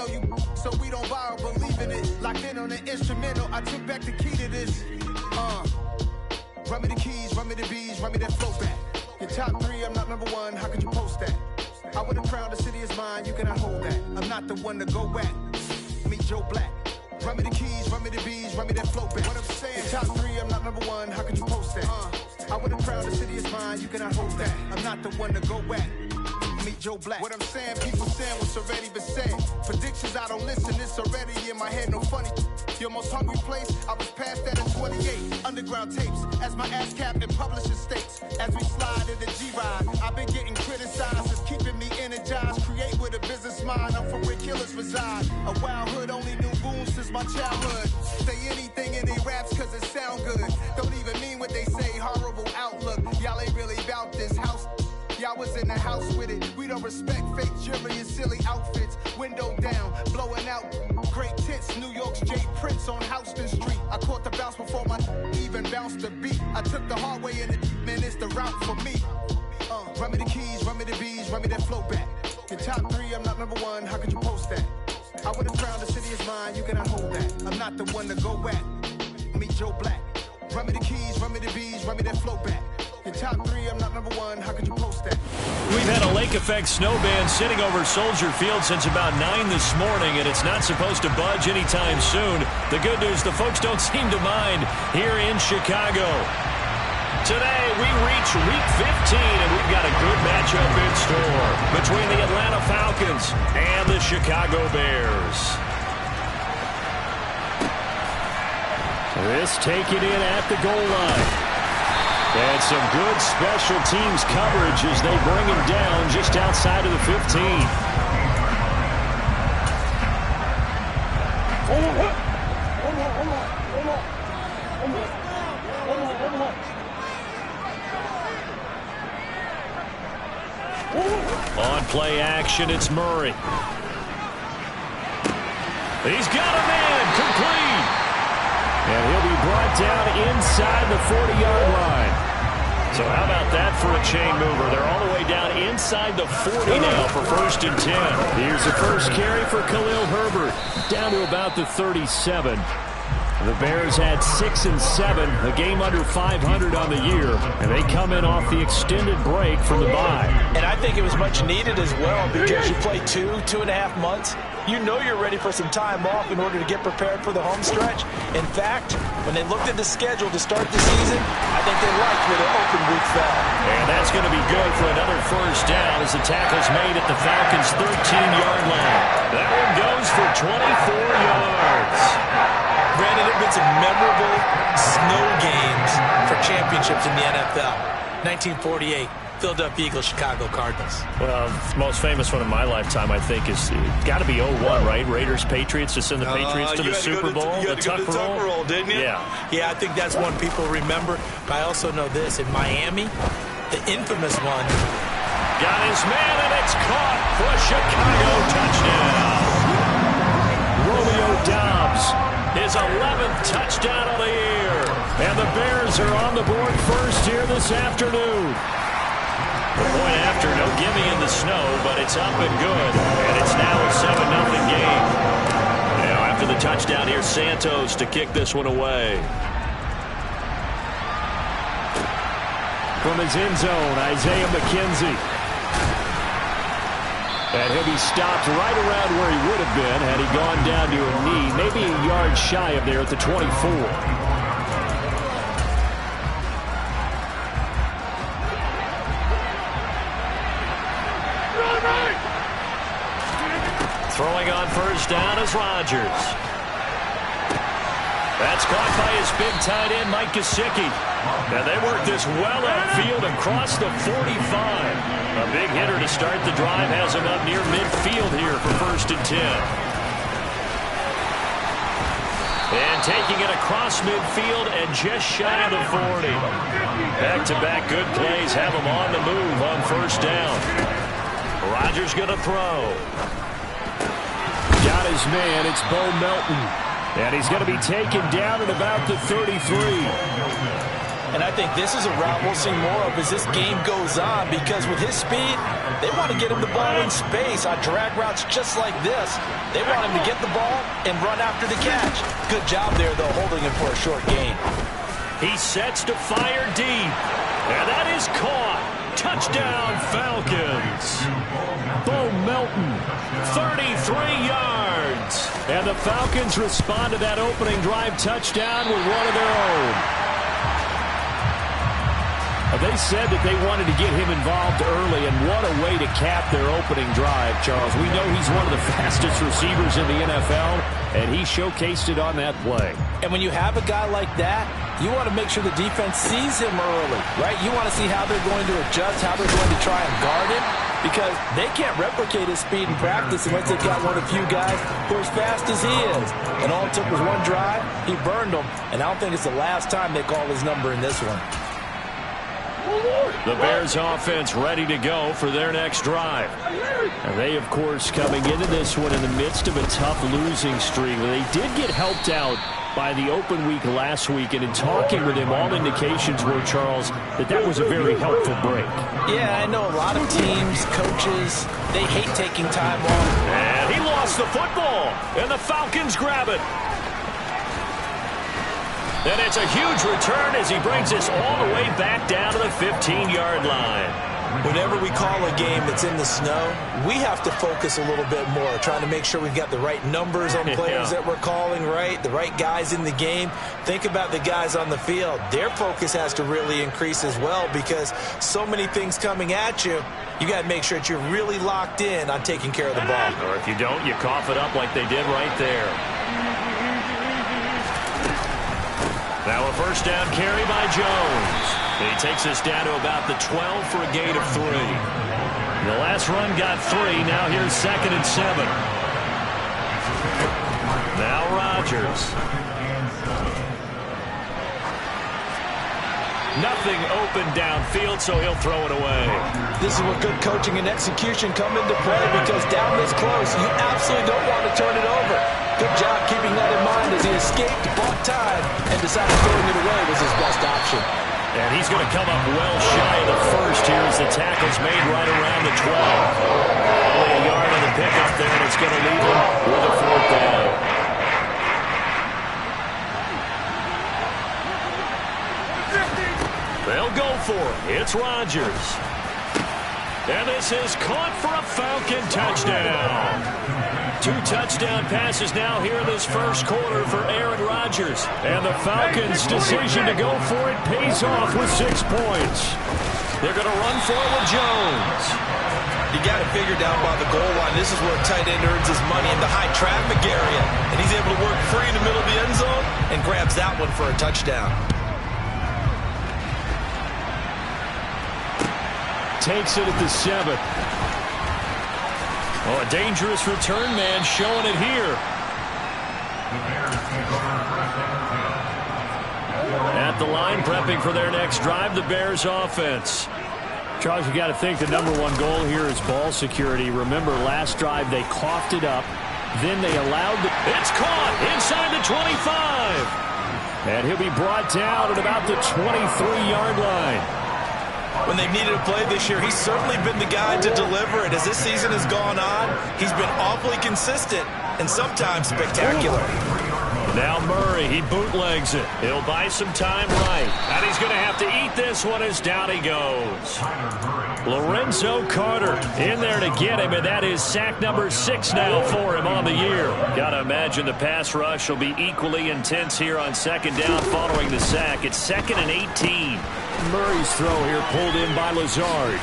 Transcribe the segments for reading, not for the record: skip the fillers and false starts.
know you, so we don't borrow, believe in it. Locked in on the instrumental, I took back the key to this. Run me the keys, run me the bees, run me that flow back. Your top 3, I'm not number 1, how could you post that? I would've crowned the city is mine, you cannot hold that. I'm not the one to go back. Meet Joe Black. Run me the keys, run me the bees, run me that flow back. What I'm saying, top 3, I'm not number 1, how could you post that? I would've crowned the city is mine, you cannot hold that. I'm not the one to go back. Meet Joe Black. What I'm saying, people saying what's already been said. Predictions, I don't listen, it's already in my head, no funny. Your most hungry place, I was past that in 28. Underground tapes, as my ass cap in publishing states. As we slide in the G-Ride, I've been getting criticized, it's keeping me energized. Create with a business mind, I'm from where killers reside. A wild hood, only knew goons since my childhood. Say anything in they raps cause it sound good. Don't even mean what they say, horrible outlook. Y'all ain't really about this house. Y'all was in the house with it. We don't respect fake jewelry and silly outfits. Window down, blowing out great tits. New York's J. Prince on Houston Street. I caught the bounce before my even bounced the beat. I took the hard way in it, man, it's the route for me. Run me the keys, run me the bees, run me that flow back. Your top 3, I'm not number 1, how could you post that? I would've crowned the city is mine, you cannot hold that. I'm not the one to go back. Meet Joe Black. Run me the keys, run me the bees, run me that flow back. Your top 3, I'm not number 1, how could you post that? We've had a lake effect snow band sitting over Soldier Field since about 9 this morning, and it's not supposed to budge anytime soon. The good news, the folks don't seem to mind here in Chicago. Today, we reach Week 15, and we've got a good matchup in store between the Atlanta Falcons and the Chicago Bears. This taken in at the goal line. And some good special teams coverage as they bring him down just outside of the 15. On play action, it's Murray. He's got a man, complete. And he'll be brought down inside the 40-yard line. So how about that for a chain mover? They're all the way down inside the 40 now for 1st and 10. Here's the first carry for Khalil Herbert, down to about the 37. The Bears had 6 and 7, a game under 500 on the year, and they come in off the extended break from the bye. And I think it was much needed as well because you play 2.5 months. You know you're ready for some time off in order to get prepared for the home stretch. In fact, when they looked at the schedule to start the season, I think they liked where the open week fell. And that's going to be good for another first down as the tackle's made at the Falcons' 13-yard line. That one goes for 24 yards. Brandon, there have been some memorable snow games for championships in the NFL. 1948. Philadelphia Eagles, Chicago Cardinals. Well, the most famous one in my lifetime, I think, is got to be 01, right? Raiders, Patriots, to send the Patriots to the Super Bowl. You had to go to the Tuck roll, didn't you? Yeah, I think that's one people remember. But I also know this. In Miami, the infamous one. Got his man, and it's caught for a Chicago touchdown. Romeo Doubs, his 11th touchdown of the year. And the Bears are on the board first here this afternoon. The point after, no gimme in the snow, but it's up and good. And it's now a 7-0 game. Now, after the touchdown, here's Santos to kick this one away. From his end zone, Isaiah McKenzie. And he'll be stopped right around where he would have been had he gone down to a knee, maybe a yard shy of there at the 24. Throwing on first down is Rodgers. That's caught by his big tight end, Mike Gesicki. And they work this well upfield across the 45. A big hitter to start the drive has him up near midfield here for 1st and 10. And taking it across midfield and just shy of the 40. Back-to-back good plays have him on the move on first down. Rodgers going to throw. Got his man, it's Bo Melton. And he's going to be taken down at about the 33. And I think this is a route we'll see more of as this game goes on, because with his speed, they want to get him the ball in space on drag routes just like this. They want him to get the ball and run after the catch. Good job there, though, holding him for a short gain. He sets to fire deep. And that is caught. Touchdown, Falcons. Bo Melton, 33 yards. And the Falcons respond to that opening drive touchdown with one of their own. They said that they wanted to get him involved early, and what a way to cap their opening drive, Charles. We know he's one of the fastest receivers in the NFL, and he showcased it on that play. And when you have a guy like that, you want to make sure the defense sees him early, right? You want to see how they're going to adjust, how they're going to try and guard him, because they can't replicate his speed in practice unless they've got one of the few guys who are as fast as he is. And all it took was one drive. He burned them, and I don't think it's the last time they call his number in this one. The Bears offense ready to go for their next drive. And they, of course, coming into this one in the midst of a tough losing streak. They did get helped out by the open week last week, and in talking with him, all indications were, Charles, that was a very helpful break. Yeah, I know a lot of teams, coaches, they hate taking time off. And he lost the football, and the Falcons grab it. And it's a huge return as he brings us all the way back down to the 15-yard line. Whenever we call a game that's in the snow, we have to focus a little bit more, trying to make sure we've got the right numbers on players that we're calling, right? The right guys in the game. Think about the guys on the field. Their focus has to really increase as well, because so many things coming at you, you got to make sure that you're really locked in on taking care of the ball. Or if you don't, you cough it up like they did right there. Now a first down carry by Jones. He takes us down to about the 12 for a gain of 3. The last run got 3. Now here's 2nd and 7. Now Rodgers. Nothing open downfield, so he'll throw it away. This is where good coaching and execution come into play, because down this close, you absolutely don't want to turn it over. Good job keeping that in mind as he escaped, bought time, and decided throwing it away was his best option. And he's going to come up well shy of the first here as the tackle's made right around the 12. Only a yard on the pickup there, and it's going to leave him with a 4th down. They'll go for it. It's Rodgers. And this is caught for a Falcon touchdown. 2 touchdown passes now here in this first quarter for Aaron Rodgers. And the Falcons' decision to go for it pays off with 6 points. They're going to run for it with Jones. You got to figure down by the goal line, this is where a tight end earns his money, in the high traffic area. And he's able to work free in the middle of the end zone and grabs that one for a touchdown. Takes it at the 7th. Oh, a dangerous return man showing it here. At the line, prepping for their next drive, the Bears offense. Charles, you got to think the #1 goal here is ball security. Remember, last drive they coughed it up. Then they allowed the... It's caught inside the 25. And he'll be brought down at about the 23-yard line. When they've needed a play this year, he's certainly been the guy to deliver it. As this season has gone on, he's been awfully consistent and sometimes spectacular. Now Murray, he bootlegs it. He'll buy some time right. And he's going to have to eat this one as down he goes. Lorenzo Carter in there to get him, and that is sack number 6 now for him on the year. Got to imagine the pass rush will be equally intense here on 2nd down following the sack. It's 2nd and 18. Murray's throw here pulled in by Lazard.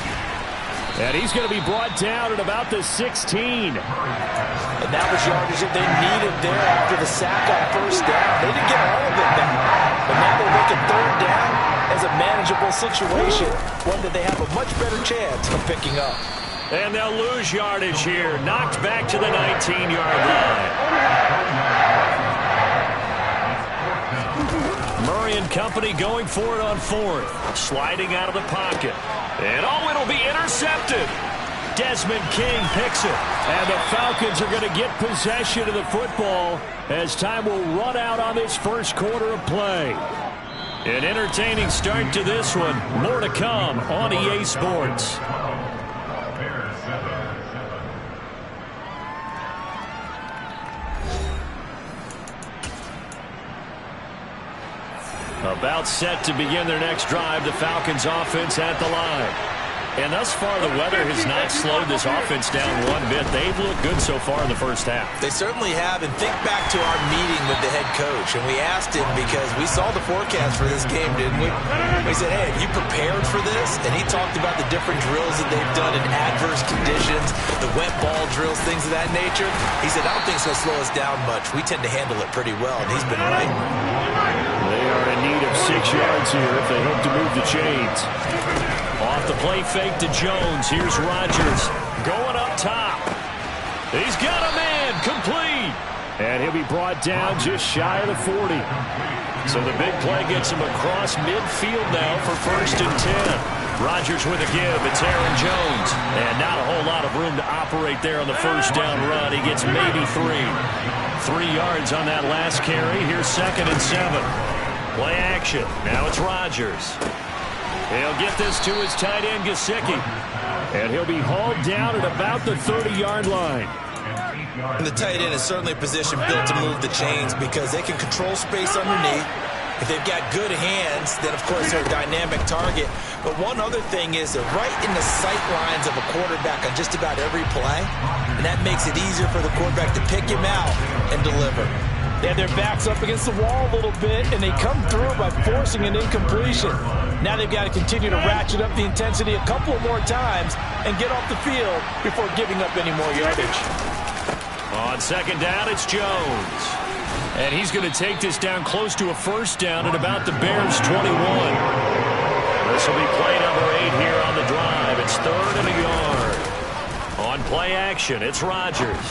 And he's going to be brought down at about the 16. And that was yardage that they needed there after the sack on 1st down. They didn't get all of it back. But now they're looking 3rd down as a manageable situation, one that they have a much better chance of picking up. And they'll lose yardage here. Knocked back to the 19-yard line. Murray and company going for it on 4th. Sliding out of the pocket. And it'll be intercepted. Desmond King picks it. And the Falcons are going to get possession of the football as time will run out on this first quarter of play. An entertaining start to this one. More to come on EA Sports. About set to begin their next drive. The Falcons offense at the line. And thus far, the weather has not slowed this offense down one bit. They've looked good so far in the first half. They certainly have. And think back to our meeting with the head coach. And we asked him because we saw the forecast for this game, didn't we? We said, hey, have you prepared for this? And he talked about the different drills that they've done in adverse conditions, the wet ball drills, things of that nature. He said, I don't think it's going to slow us down much. We tend to handle it pretty well, and he's been right. They are in need of 6 yards here if they hope to move the chains. Off the play fake to Jones. Here's Rodgers going up top. He's got a man complete. And he'll be brought down just shy of the 40. So the big play gets him across midfield now for 1st and 10. Rodgers with a give. It's Aaron Jones. And not a whole lot of room to operate there on the first down run. He gets maybe 3. 3 yards on that last carry. Here's 2nd and 7. Play action. Now it's Rodgers. He'll get this to his tight end, Gesicki. And he'll be hauled down at about the 30-yard line. And the tight end is certainly a position built to move the chains because they can control space underneath. If they've got good hands, then, of course, they're a dynamic target. But one other thing is they're right in the sight lines of a quarterback on just about every play. And that makes it easier for the quarterback to pick him out and deliver. They have their backs up against the wall a little bit, and they come through by forcing an incompletion. Now they've got to continue to ratchet up the intensity a couple more times and get off the field before giving up any more yardage. On 2nd down, it's Jones. And he's going to take this down close to a 1st down at about the Bears' 21. This will be play number 8 here on the drive. It's 3rd and a yard. On play action, it's Rodgers.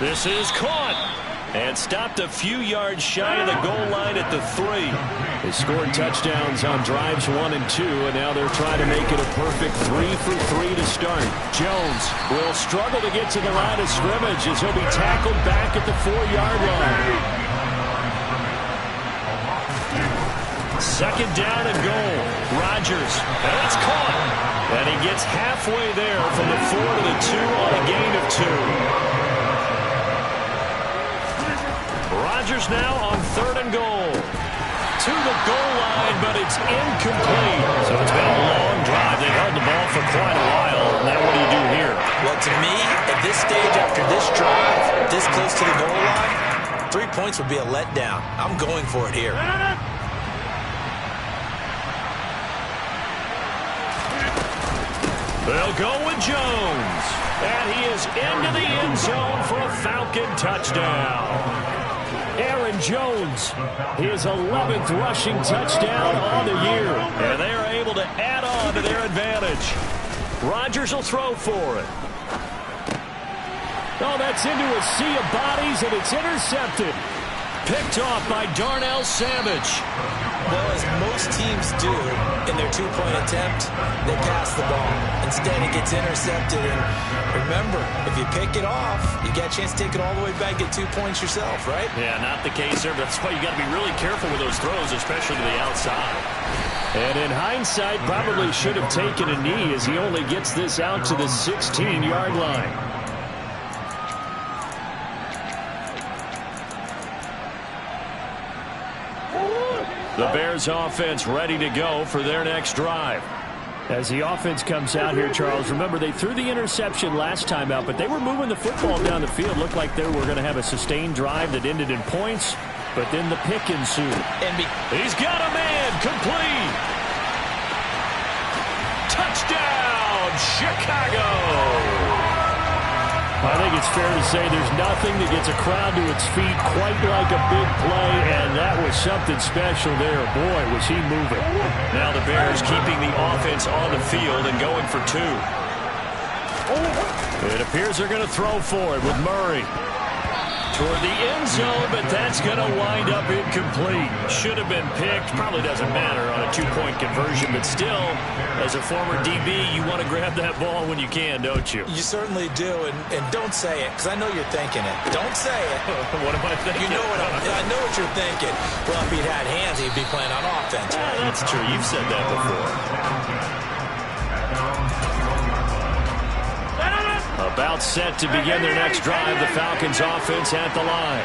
This is caught. And stopped a few yards shy of the goal line at the 3. They scored touchdowns on drives 1 and 2, and now they're trying to make it a perfect 3 for 3 to start. Jones will struggle to get to the line of scrimmage as he'll be tackled back at the 4-yard line. 2nd down and goal. Rodgers, and it's caught. And he gets halfway there from the 4 to the 2 on a gain of 2. Rodgers now on 3rd and goal. To the goal line, but it's incomplete. So it's been a long drive. They held the ball for quite a while. Now what do you do here? Well, to me, at this stage after this drive, this close to the goal line, 3 points would be a letdown. I'm going for it here. They'll go with Jones. And he is into the end zone for a Falcon touchdown. Aaron Jones, his 11th rushing touchdown on the year. And they are able to add on to their advantage. Rodgers will throw for it. Oh, that's into a sea of bodies, and it's intercepted. Picked off by Darnell Savage. Well, as most teams do in their 2-point attempt, they pass the ball. Instead, it gets intercepted. And remember, if you pick it off, you get a chance to take it all the way back, get 2 points yourself, right? Yeah, not the case there. That's why you got to be really careful with those throws, especially to the outside. And in hindsight, probably should have taken a knee as he only gets this out to the 16-yard line. The Bears offense ready to go for their next drive. As the offense comes out here, Charles, remember they threw the interception last time out, but they were moving the football down the field. Looked like they were going to have a sustained drive that ended in points, but then the pick ensued. He's got a man complete. Touchdown, Chicago. I think it's fair to say there's nothing that gets a crowd to its feet quite like a big play, and that was something special there. Boy, was he moving. Now the Bears keeping the offense on the field and going for 2. It appears they're going to throw for it with Murray. toward the end zone, but that's going to wind up incomplete. Should have been picked. Probably doesn't matter on a two-point conversion, but still, as a former DB, you want to grab that ball when you can, don't you? You certainly do, and don't say it, because I know you're thinking it. Don't say it. What am I thinking? You know I know what you're thinking. Well, if he'd had hands, he'd be playing on offense. Yeah, that's true. You've said that before. About set to begin their next drive, the Falcons offense at the line.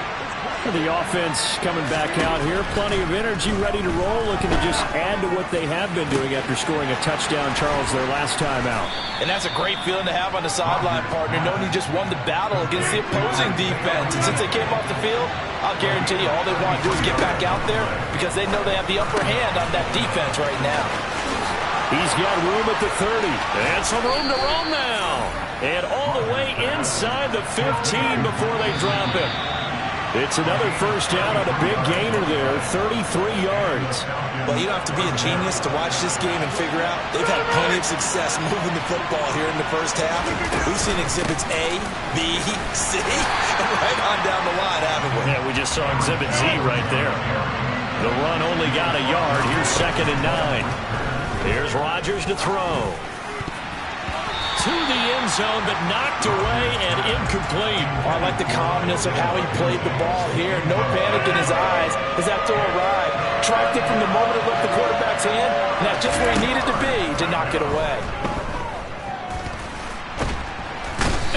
The offense coming back out here. Plenty of energy, ready to roll, looking to just add to what they have been doing after scoring a touchdown, Charles, their last time out. And that's a great feeling to have on the sideline, partner, knowing you just won the battle against the opposing defense. And since they came off the field, I'll guarantee you all they want to do is get back out there because they know they have the upper hand on that defense right now. He's got room at the 30. And some room to roam now. And all the way inside the 15 before they drop him. It's another first down on a big gainer there, 33 yards. Well, you don't have to be a genius to watch this game and figure out they've had plenty of success moving the football here in the first half. We've seen exhibits A, B, C, and right on down the line, haven't we? Yeah, we just saw exhibit Z right there. The run only got a yard. Here's 2nd and 9. Here's Rodgers to throw. To the end zone, but knocked away and incomplete. I like the calmness of how he played the ball here. No panic in his eyes as that throw arrived. Tracked it from the moment it left the quarterback's hand, and that's just where he needed to be to knock it away.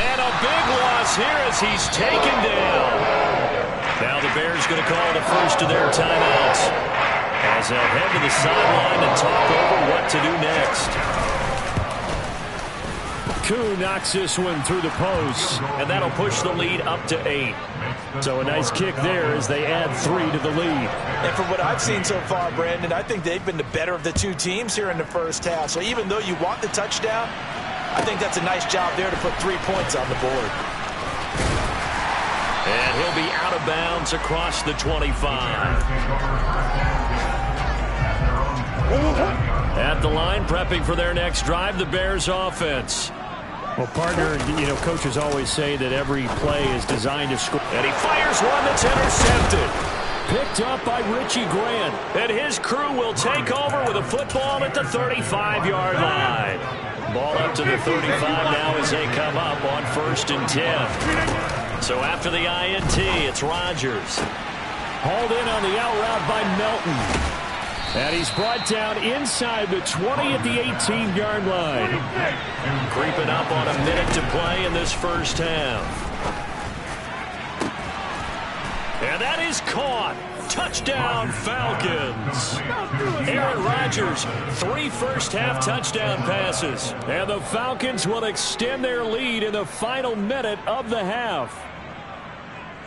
And a big loss here as he's taken down. Now the Bears going to call the first of their timeouts as they'll head to the sideline and talk over what to do next. Koo knocks this one through the post, and that'll push the lead up to 8. So a nice kick there as they add 3 to the lead. And from what I've seen so far, Brandon, I think they've been the better of the two teams here in the first half. So even though you want the touchdown, I think that's a nice job there to put 3 points on the board. And he'll be out of bounds across the 25. At the line, prepping for their next drive, the Bears offense. Well, partner, coaches always say that every play is designed to score. And he fires one that's intercepted. Picked up by Richie Grant. And his crew will take over with a football at the 35-yard line. Ball up to the 35 now as they come up on 1st and 10. So after the INT, it's Rodgers. Hauled in on the out route by Melton. And he's brought down inside the 20 at the 18-yard line. Creeping up on a minute to play in this first half. And that is caught. Touchdown, Falcons. Aaron Rodgers, 3 first-half touchdown passes. And the Falcons will extend their lead in the final minute of the half.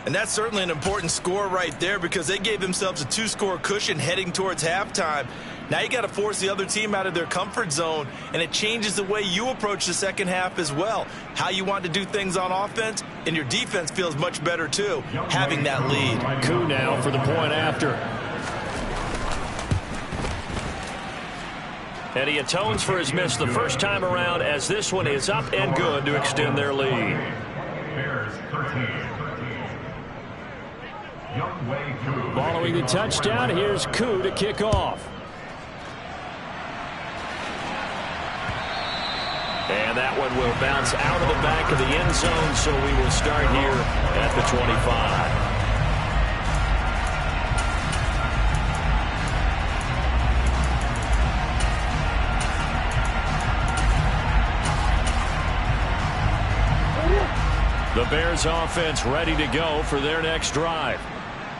And that's certainly an important score right there because they gave themselves a 2-score cushion heading towards halftime. Now you got to force the other team out of their comfort zone, and it changes the way you approach the second half as well. How you want to do things on offense, and your defense feels much better too, having that lead. Koo now for the point after. And he atones for his miss the first time around as this one is up and good to extend their lead. Following the touchdown, here's Koo to kick off. And that one will bounce out of the back of the end zone, so we will start here at the 25. The Bears offense ready to go for their next drive.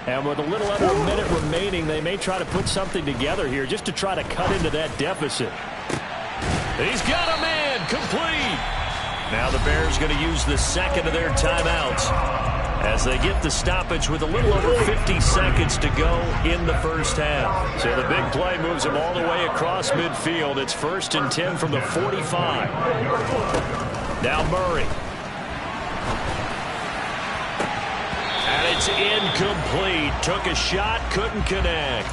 And with a little under a minute remaining, they may try to put something together here just to try to cut into that deficit. He's got a man, complete. Now the Bears going to use the second of their timeouts as they get the stoppage with a little over 50 seconds to go in the first half. So the big play moves them all the way across midfield. It's 1st and 10 from the 45. Now Murray. And it's incomplete. Took a shot, couldn't connect.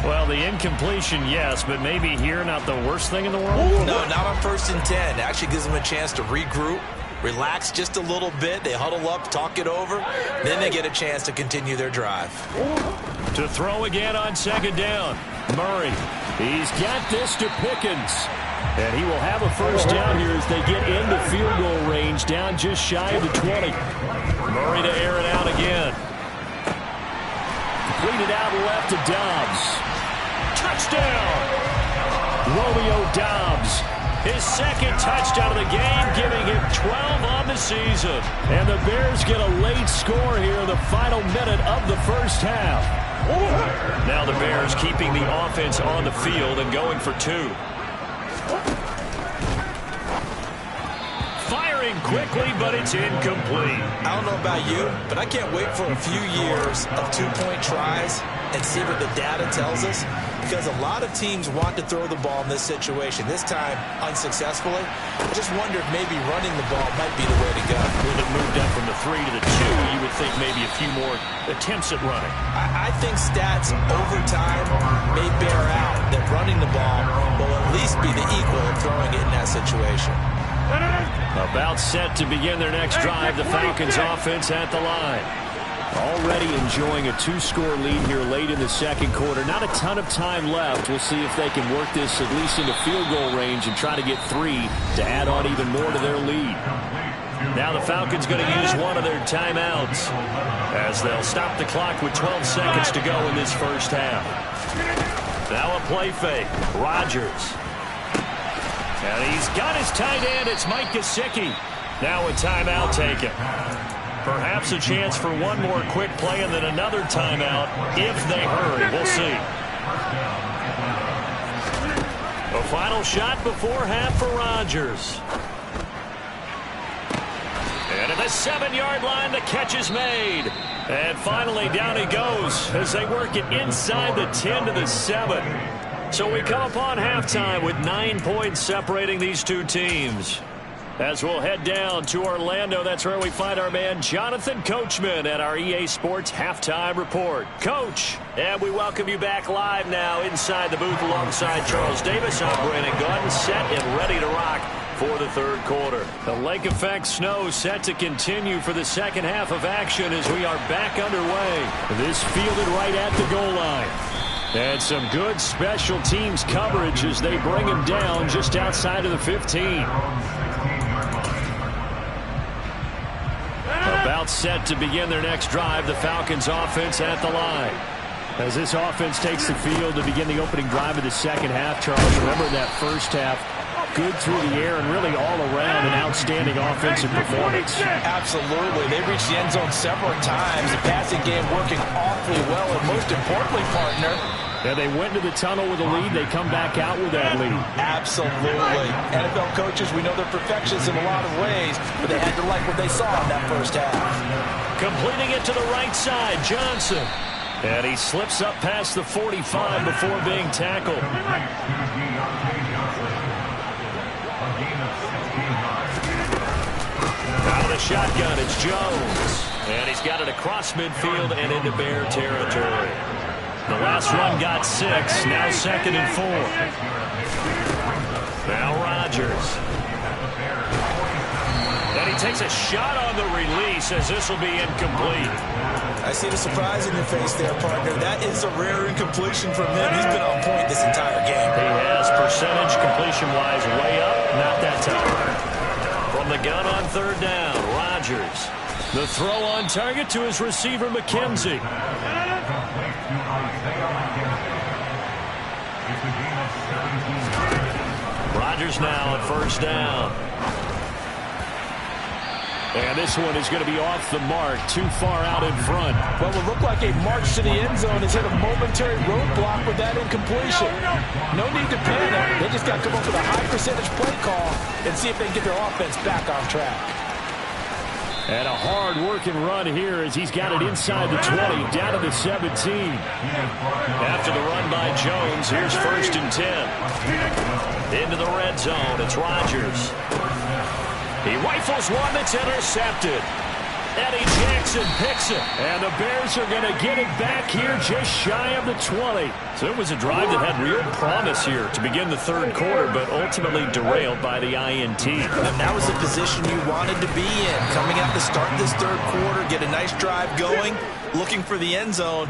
Well, the incompletion, yes, but maybe here not the worst thing in the world? No, not on 1st and 10. Actually gives them a chance to regroup, relax just a little bit. They huddle up, talk it over. Then they get a chance to continue their drive. To throw again on second down. Murray. He's got this to Pickens. And he will have a first down here as they get into field goal range, down just shy of the 20. Murray to air it out again. Completed out left to Dobbs. Touchdown! Romeo Dobbs. His second touchdown of the game, giving him 12 on the season. And the Bears get a late score here in the final minute of the first half. Now the Bears keeping the offense on the field and going for two. Firing quickly, but it's incomplete. I don't know about you, but I can't wait for a few years of two-point tries and see what the data tells us, because a lot of teams want to throw the ball in this situation, this time unsuccessfully. I just wonder if maybe running the ball might be the way to go. With it moved up from the 3 to the 2, you would think maybe a few more attempts at running. I think stats over time may bear out that running the ball will at least be the equal of throwing it in that situation. About set to begin their next drive, the Falcons offense at the line. Already enjoying a 2-score lead here late in the second quarter. Not a ton of time left. We'll see if they can work this at least into field goal range and try to get 3 to add on even more to their lead. Now the Falcons going to use one of their timeouts as they'll stop the clock with 12 seconds to go in this first half. Now a play fake. Rodgers. And he's got his tight end. It's Mike Gesicki. Now a timeout taken. Perhaps a chance for one more quick play and then another timeout if they hurry. We'll see. A final shot before half for Rodgers. And at the 7-yard line, the catch is made. And finally, down he goes as they work it inside the 10 to the 7. So we come upon halftime with 9 points separating these two teams. As we'll head down to Orlando, that's where we find our man Jonathan Coachman at our EA Sports Halftime Report. Coach, and we welcome you back live now inside the booth alongside Charles Davis. I'm Brandon Gordon, set and ready to rock for the third quarter. The lake effect snow set to continue for the second half of action as we are back underway. This fielded right at the goal line. And some good special teams coverage as they bring him down just outside of the 15. About set to begin their next drive, the Falcons offense at the line. As this offense takes the field to begin the opening drive of the second half, Charles, remember that first half, good through the air and really all around an outstanding offensive performance. Absolutely. They reached the end zone several times. The passing game working awfully well, and most importantly, partner, yeah, they went to the tunnel with a lead. They come back out with that lead. Absolutely. NFL coaches, we know they're perfectionists in a lot of ways, but they had to like what they saw in that first half. Completing it to the right side, Johnson. And he slips up past the 45 before being tackled. Out of the shotgun, it's Jones. And he's got it across midfield and into Bear territory. The last run got 6, now 2nd and 4. Now Rodgers. And he takes a shot on the release as this will be incomplete. I see the surprise in your face there, partner. That is a rare incompletion from him. He's been on point this entire game. He has, percentage completion-wise way up, not that time. From the gun on third down, Rodgers. The throw on target to his receiver, McKenzie. Rodgers now at first down. And this one is going to be off the mark, too far out in front. Well, it looked like a march to the end zone has hit a momentary roadblock with that incompletion. No need to panic. They just got to come up with a high percentage play call and see if they can get their offense back on track. And a hard-working run here as he's got it inside the 20, down to the 17. After the run by Jones, here's 1st and 10. Into the red zone, it's Rodgers. He rifles one that's intercepted. Eddie Jackson picks it. And the Bears are going to get it back here just shy of the 20. So it was a drive that had real promise here to begin the third quarter, but ultimately derailed by the INT. And that was the position you wanted to be in. Coming out to start this third quarter, get a nice drive going, looking for the end zone.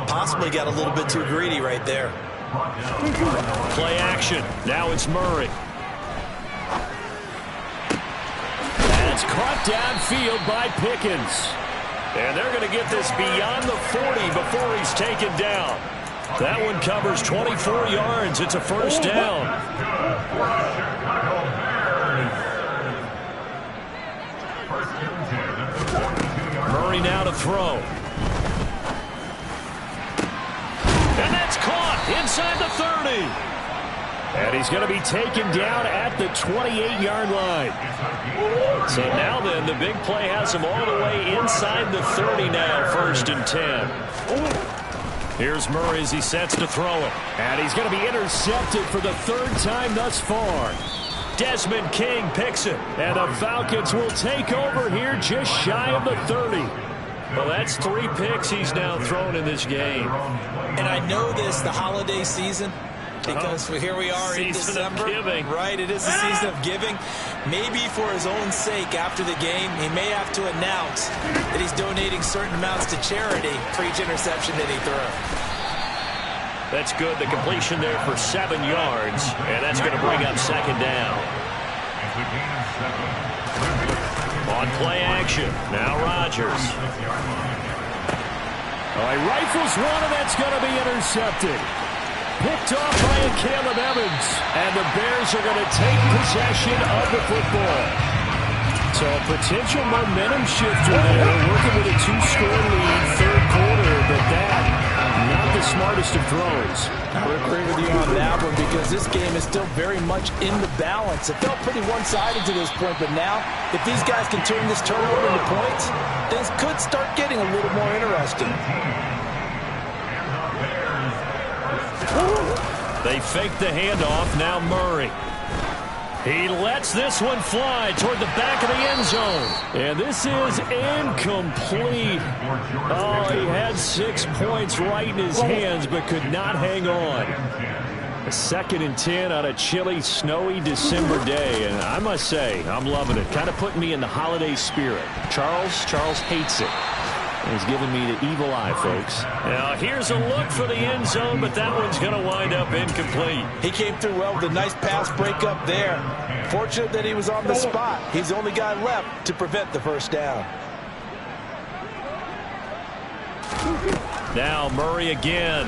Possibly got a little bit too greedy right there. Play action. Now it's Murray. It's caught downfield by Pickens. And they're going to get this beyond the 40 before he's taken down. That one covers 24 yards. It's a first down. Murray now to throw. And that's caught inside the 30. And he's going to be taken down at the 28-yard line. So now then, the big play has him all the way inside the 30 now, 1st and 10. Here's Murray as he sets to throw it. And he's going to be intercepted for the 3rd time thus far. Desmond King picks it. And the Falcons will take over here just shy of the 30. Well, that's 3 picks he's now thrown in this game. And I know this, the holiday season, because here we are in December. Right, it is the season of giving. Maybe for his own sake after the game, he may have to announce that he's donating certain amounts to charity for each interception that he threw. That's good. The completion there for 7 yards, and that's going to bring up 2nd down. On play action, now Rodgers. Oh, he rifles one, and that's going to be intercepted. Picked off by Caleb Evans. And the Bears are going to take possession of the football. So a potential momentum shifter there, working with a 2-score lead, 3rd quarter, but that, not the smartest of throws. I would agree with you on that one because this game is still very much in the balance. It felt pretty one-sided to this point, but now, if these guys can turn this turnover into points, things could start getting a little more interesting. They fake the handoff. Now Murray. He lets this one fly toward the back of the end zone. And this is incomplete. Oh, he had 6 points right in his hands, but could not hang on. A 2nd and 10 on a chilly, snowy December day. And I must say, I'm loving it. Kind of putting me in the holiday spirit. Charles hates it. He's giving me the evil eye, folks. Now, here's a look for the end zone, but that one's going to wind up incomplete. He came through well with a nice pass breakup there. Fortunate that he was on the spot. He's the only guy left to prevent the first down. Now Murray again.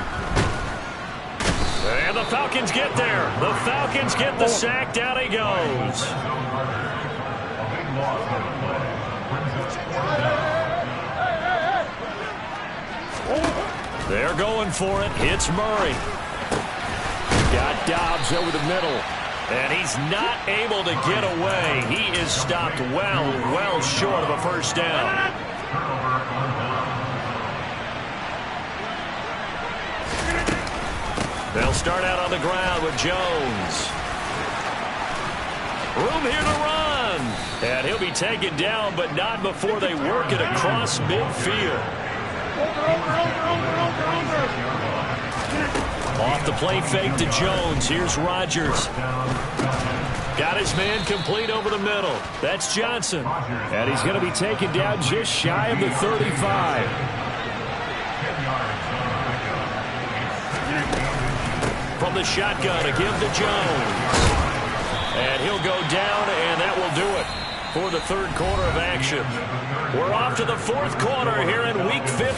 And the Falcons get there. The Falcons get the sack. Down he goes. They're going for it. It's Murray. Got Dobbs over the middle. And he's not able to get away. He is stopped well short of a first down. They'll start out on the ground with Jones. Room here to run. And he'll be taken down, but not before they work it across midfield. Off the play fake to Jones. Here's Rodgers. Got his man complete over the middle. That's Johnson. And he's going to be taken down just shy of the 35. From the shotgun, a give to Jones. And he'll go down, and that will do it for the 3rd quarter of action. We're off to the 4th quarter here in Week 15.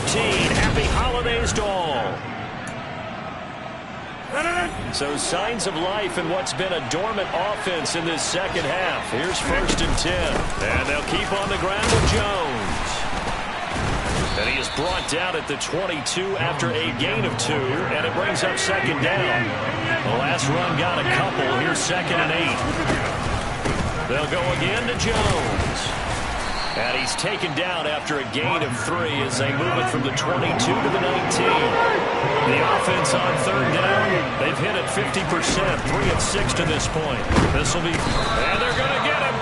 Happy holidays to all. So signs of life in what's been a dormant offense in this 2nd half. Here's 1st and 10. And they'll keep on the ground with Jones. And he is brought down at the 22 after a gain of 2. And it brings up 2nd down. The last run got a couple. Here's 2nd and 8. They'll go again to Jones. And he's taken down after a gain of 3 as they move it from the 22 to the 19. The offense on 3rd down, they've hit it 50%, 3 of 6 to this point. This will be, and they're going to get him.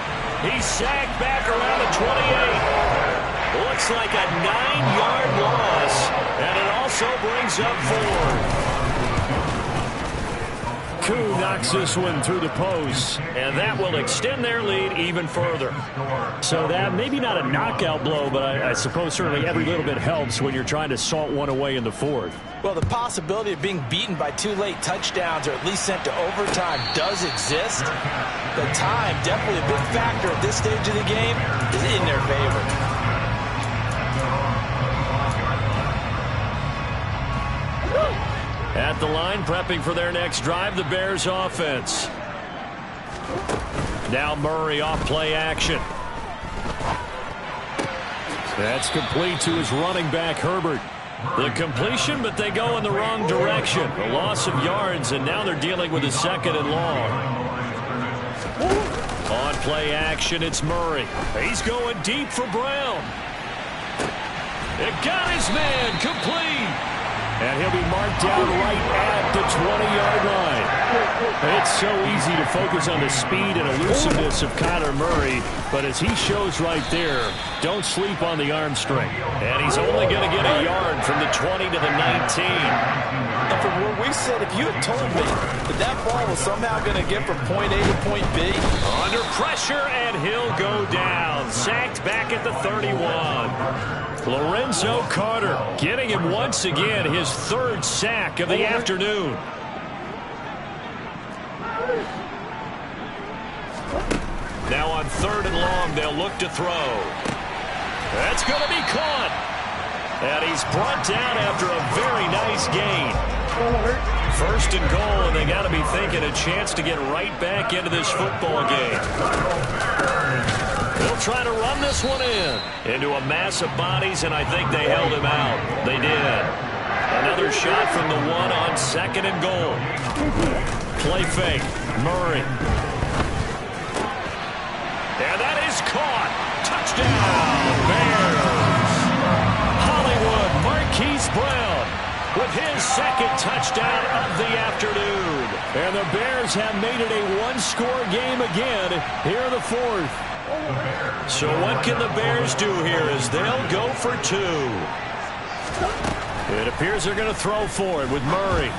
He's sacked back around the 28. Looks looks like a 9-yard loss, and it also brings up 4. Koo knocks this one through the post, and that will extend their lead even further. So that maybe not a knockout blow, but I suppose certainly every little bit helps when you're trying to salt one away in the fourth. Well, the possibility of being beaten by 2 late touchdowns or at least sent to overtime does exist. The time, definitely a big factor at this stage of the game, is in their favor. At the line, prepping for their next drive, the Bears offense. Now Murray off play action. That's complete to his running back, Herbert. The completion, but they go in the wrong direction. A loss of yards, and now they're dealing with a 2nd and long. On play action, it's Murray. He's going deep for Brown. It got his man, complete. And he'll be marked down right at the 20-yard line. It's so easy to focus on the speed and elusiveness of Kyler Murray, but as he shows right there, don't sleep on the arm strength. And he's only going to get a yard from the 20 to the 19. And from where we sit, if you had told me that ball was somehow going to get from point A to point B. Under pressure, and he'll go down. Sacked back at the 31. Lorenzo Carter getting him once again his 3rd sack of the afternoon. Now on 3rd and long, they'll look to throw. That's going to be caught. And he's brought down after a very nice gain. 1st and goal, and they got to be thinking a chance to get right back into this football game. They'll try to run this one into a mass of bodies, and I think they held him out. They did. Another shot from the 1 on 2nd and goal. Play fake. Murray. And that is caught. Touchdown, Bears. Hollywood Marquise Brown with his 2nd touchdown of the afternoon. And the Bears have made it a 1-score game again here in the 4th. So what can the Bears do here as they'll go for 2? It appears they're going to throw for it with Murray.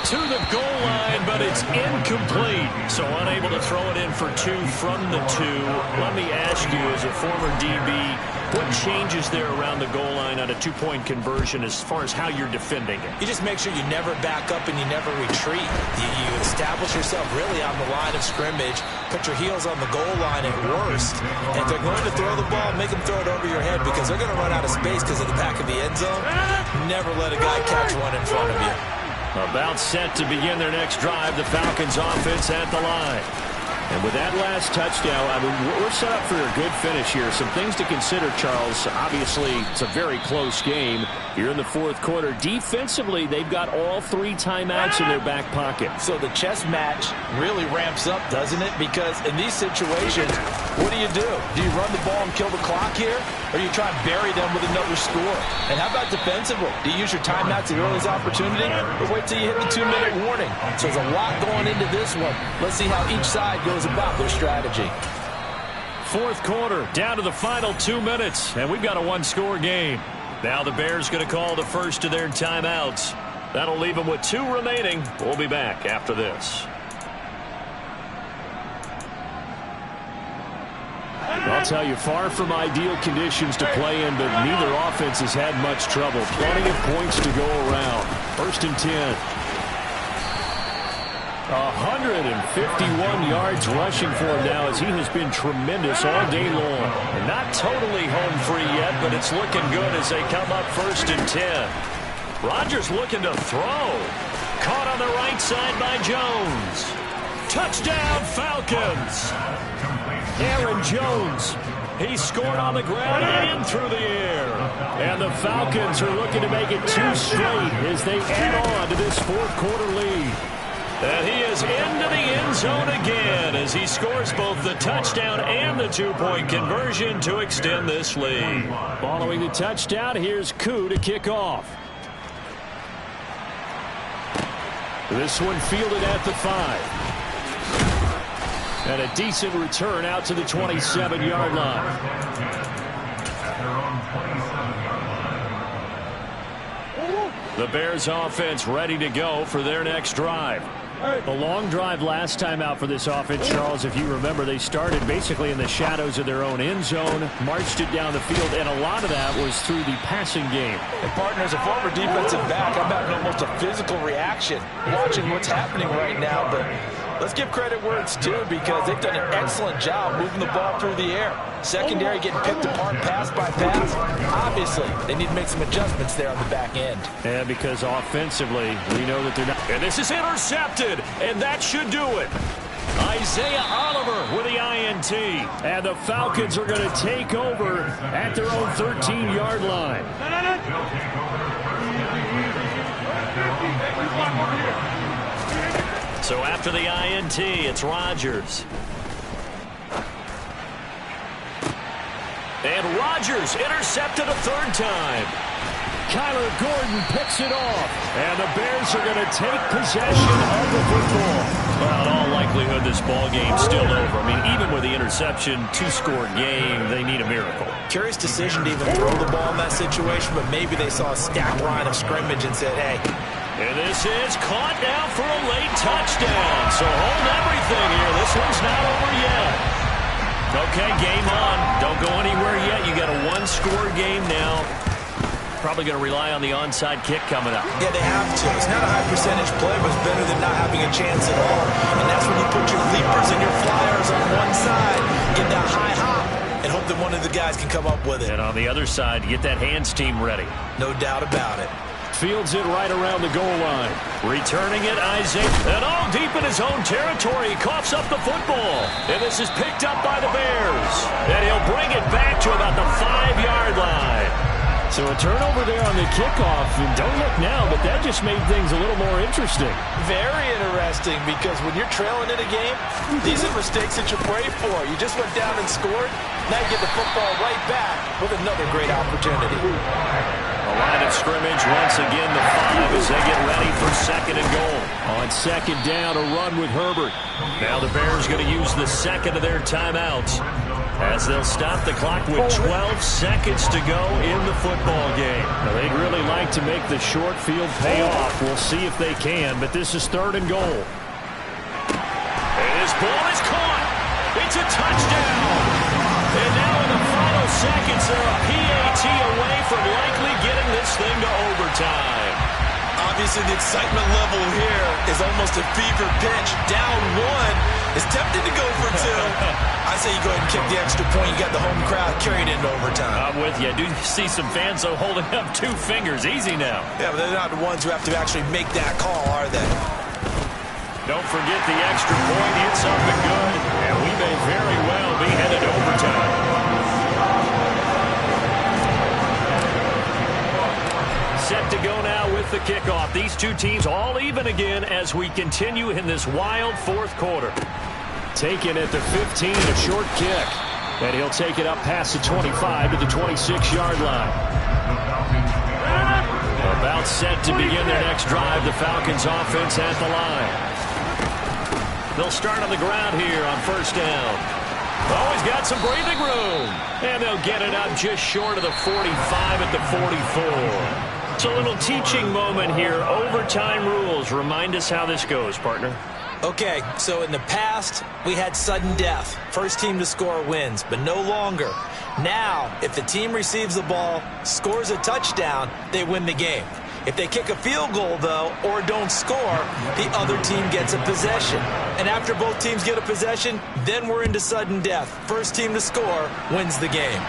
To the goal line, but it's incomplete. So unable to throw it in for 2 from the 2. Let me ask you, as a former DB, what changes there around the goal line on a 2-point conversion as far as how you're defending it? You just make sure you never back up and you never retreat. You establish yourself really on the line of scrimmage, put your heels on the goal line at worst. And if they're going to throw the ball, make them throw it over your head because they're going to run out of space because of the back of the end zone. Never let a guy catch one in front of you. About set to begin their next drive, the Falcons offense at the line. And with that last touchdown, I mean, we're set up for a good finish here. Some things to consider, Charles. Obviously, it's a very close game here in the 4th quarter. Defensively, they've got all 3 timeouts in their back pocket. So the chess match really ramps up, doesn't it? Because in these situations, what do? Do you run the ball and kill the clock here? Or do you try and bury them with another score? And how about defensively? Do you use your timeouts at the earliest opportunity? Or wait till you hit the 2-minute warning? So there's a lot going into this one. Let's see how each side goes about their strategy. 4th quarter, down to the final 2 minutes, and we've got a 1-score game. Now the Bears going to call the first of their timeouts. That'll leave them with 2 remaining. We'll be back after this. I'll tell you, far from ideal conditions to play in, but neither offense has had much trouble. Plenty of points to go around. 1st and 10. 151 yards rushing for him now as he has been tremendous all day long. And not totally home free yet, but it's looking good as they come up 1st and 10. Rodgers looking to throw. Caught on the right side by Jones. Touchdown, Falcons. Aaron Jones. He scored on the ground and through the air. And the Falcons are looking to make it 2 straight as they add on to this 4th quarter lead. And he is into the end zone again as he scores both the touchdown and the 2-point conversion to extend this lead. Following the touchdown, here's Koo to kick off. This one fielded at the 5. And a decent return out to the 27-yard line. The Bears offense ready to go for their next drive. A long drive last time out for this offense, Charles. If you remember, they started basically in the shadows of their own end zone, marched it down the field, and a lot of that was through the passing game. And partner, as a former defensive back, I'm having almost a physical reaction watching what's happening right now. But let's give credit where it's due, because they've done an excellent job moving the ball through the air. Secondary getting picked apart pass by pass. Obviously, they need to make some adjustments there on the back end. Yeah, because offensively, we know that they're not. And this is intercepted, and that should do it. Isaiah Oliver with the INT. And the Falcons are going to take over at their own 13-yard line. So after the INT, it's Rodgers. And Rodgers intercepted a third time. Kyler Gordon picks it off. And the Bears are going to take possession of the football. Well, in all likelihood, this ball game's still over. I mean, even with the interception, two-score game, they need a miracle. Curious decision to even throw the ball in that situation, but maybe they saw a stacked line of scrimmage and said, hey. And this is caught now for a late touchdown. So hold everything here. This one's not over yet. Okay, game on. Don't go anywhere yet. You got a one-score game now. Probably going to rely on the onside kick coming up. Yeah, they have to. It's not a high percentage play, but it's better than not having a chance at all. And that's when you put your leapers and your flyers on one side, get that high hop, and hope that one of the guys can come up with it. And on the other side, get that hands team ready. No doubt about it. Fields it right around the goal line. Returning it, Isaac. And all deep in his own territory. He coughs up the football. And this is picked up by the Bears. And he'll bring it back to about the 5-yard line. So a turnover there on the kickoff. And don't look now, but that just made things a little more interesting. Very interesting, because when you're trailing in a game, these are mistakes that you pray for. You just went down and scored. Now you get the football right back with another great opportunity. A line of scrimmage once again, the 5 as they get ready for second and goal. On second down, a run with Herbert. Now the Bears going to use the second of their timeouts as they'll stop the clock with 12 seconds to go in the football game. Now, they'd really like to make the short field pay off. We'll see if they can, but this is third and goal. And his ball is caught. It's a touchdown. And now in the final seconds, they're a PAT away from likely getting this thing to overtime. Obviously, the excitement level here is almost a fever pitch. Down 1 is tempted to go for 2. I say you go ahead and kick the extra point. You got the home crowd carried into overtime. I'm with you. I do see some fans though holding up 2 fingers. Easy now. Yeah, but they're not the ones who have to actually make that call, are they? Don't forget the extra point. It's up and good. And we may very well be headed to overtime. Set to go now with the kickoff. These two teams all even again as we continue in this wild fourth quarter. Taken at the 15, a short kick. And he'll take it up past the 25 to the 26-yard line. About set to begin their next drive. The Falcons offense at the line. They'll start on the ground here on first down. Oh, he's got some breathing room. And they'll get it up just short of the 45 at the 44. So a little teaching moment here. Overtime rules. Remind us how this goes, partner. Okay, so in the past, we had sudden death. First team to score wins, but no longer. Now, if the team receives the ball, scores a touchdown, they win the game. If they kick a field goal, though, or don't score, the other team gets a possession. And after both teams get a possession, then we're into sudden death. First team to score wins the game.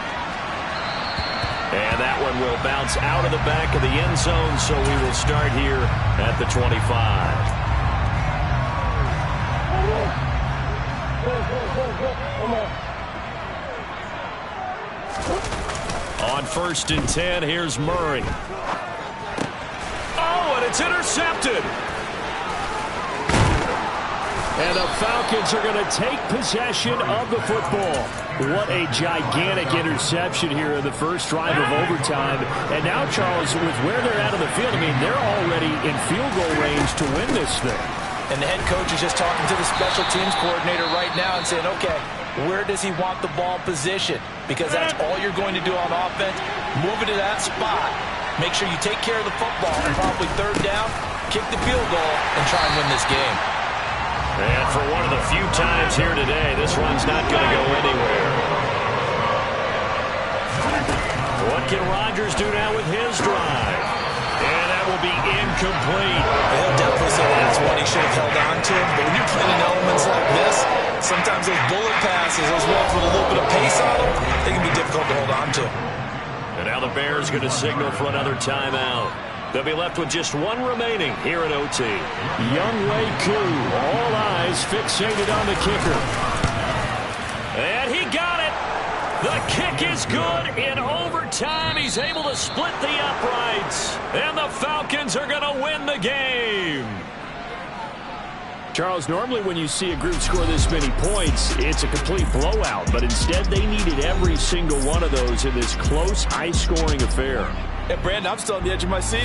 And that one will bounce out of the back of the end zone, so we will start here at the 25. On first and 10, here's Murray. Oh, and it's intercepted. And the Falcons are going to take possession of the football. What a gigantic interception here in the first drive of overtime. And now, Charles, with where they're out of the field, I mean, they're already in field goal range to win this thing. And the head coach is just talking to the special teams coordinator right now and saying, okay, where does he want the ball positioned? Because that's all you're going to do on offense. Move it to that spot. Make sure you take care of the football and probably third down, kick the field goal, and try and win this game. And for one of the few times here today, this run's not going to go anywhere. What can Rodgers do now with his drive? And that will be incomplete. He'll definitely say that's what he should have held on to. But when you're playing in elements like this, sometimes those bullet passes, those ones with a little bit of pace on them, they can be difficult to hold on to. And now the Bears going to signal for another timeout. They'll be left with just one remaining here at OT. Younghoe Koo, all eyes fixated on the kicker. And he got it. The kick is good in overtime. He's able to split the uprights. And the Falcons are going to win the game. Charles, normally when you see a group score this many points, it's a complete blowout. But instead, they needed every single one of those in this close, high-scoring affair. And Brandon, I'm still on the edge of my seat.